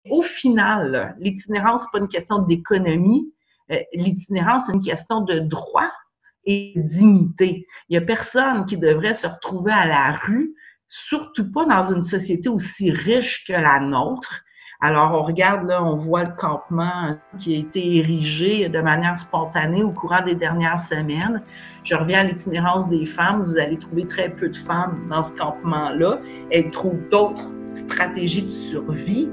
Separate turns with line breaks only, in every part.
Au final, l'itinérance, c'est pas une question d'économie. L'itinérance, c'est une question de droit et de dignité. Il y a personne qui devrait se retrouver à la rue, surtout pas dans une société aussi riche que la nôtre. Alors, on regarde, là, on voit le campement qui a été érigé de manière spontanée au courant des dernières semaines. Je reviens à l'itinérance des femmes. Vous allez trouver très peu de femmes dans ce campement-là. Elles trouvent d'autres stratégies de survie.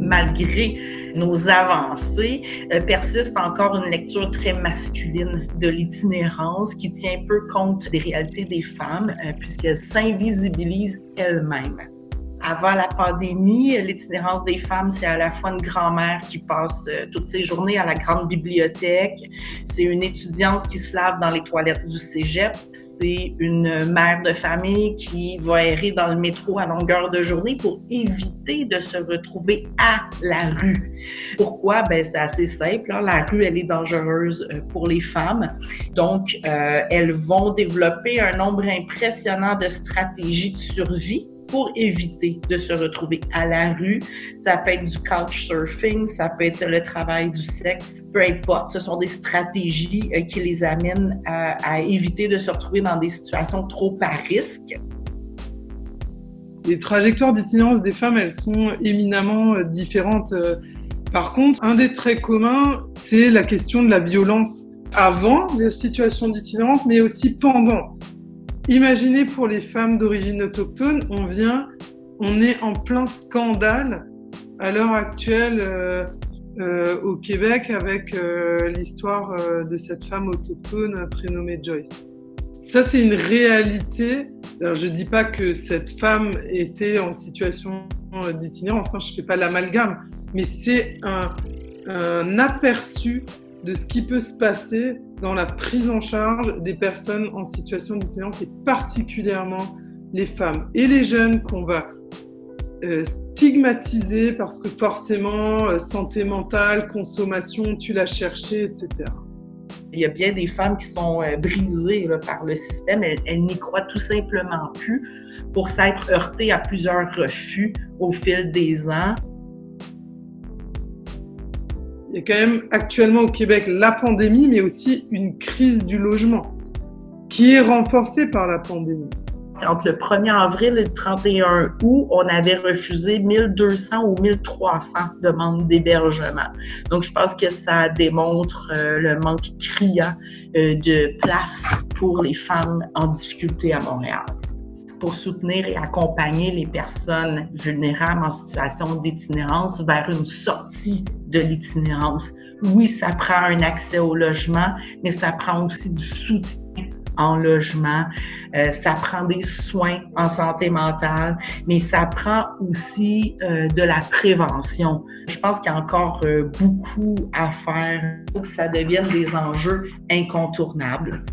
Malgré nos avancées, persiste encore une lecture très masculine de l'itinérance qui tient peu compte des réalités des femmes puisqu'elles s'invisibilisent elles-mêmes. Avant la pandémie, l'itinérance des femmes, c'est à la fois une grand-mère qui passe toutes ses journées à la grande bibliothèque, c'est une étudiante qui se lave dans les toilettes du cégep, c'est une mère de famille qui va errer dans le métro à longueur de journée pour éviter de se retrouver à la rue. Pourquoi? Ben, c'est assez simple. Hein? La rue, elle est dangereuse pour les femmes. Donc, elles vont développer un nombre impressionnant de stratégies de survie pour éviter de se retrouver à la rue. Ça peut être du couchsurfing, ça peut être le travail du sexe, peu importe. Ce sont des stratégies qui les amènent à éviter de se retrouver dans des situations trop à risque.
Les trajectoires d'itinérance des femmes, elles sont éminemment différentes. Par contre, un des traits communs, c'est la question de la violence avant les situations d'itinérance, mais aussi pendant. Imaginez pour les femmes d'origine autochtone, on est en plein scandale à l'heure actuelle au Québec avec l'histoire de cette femme autochtone prénommée Joyce. Ça, c'est une réalité. Alors, je ne dis pas que cette femme était en situation d'itinérance, hein, je ne fais pas l'amalgame, mais c'est un aperçu de ce qui peut se passer dans la prise en charge des personnes en situation d'itinérance et particulièrement les femmes et les jeunes qu'on va stigmatiser parce que forcément santé mentale, consommation, tu l'as cherché, etc.
Il y a bien des femmes qui sont brisées là, par le système, elles n'y croient tout simplement plus pour s'être heurtées à plusieurs refus au fil des ans.
Il y a quand même actuellement au Québec la pandémie, mais aussi une crise du logement qui est renforcée par la pandémie.
Entre le 1er avril et le 31 août, on avait refusé 1200 ou 1300 demandes d'hébergement. Donc, je pense que ça démontre le manque criant de place pour les femmes en difficulté à Montréal. Pour soutenir et accompagner les personnes vulnérables en situation d'itinérance vers une sortie de l'itinérance. Oui, ça prend un accès au logement, mais ça prend aussi du soutien en logement, ça prend des soins en santé mentale, mais ça prend aussi de la prévention. Je pense qu'il y a encore beaucoup à faire pour que ça devienne des enjeux incontournables.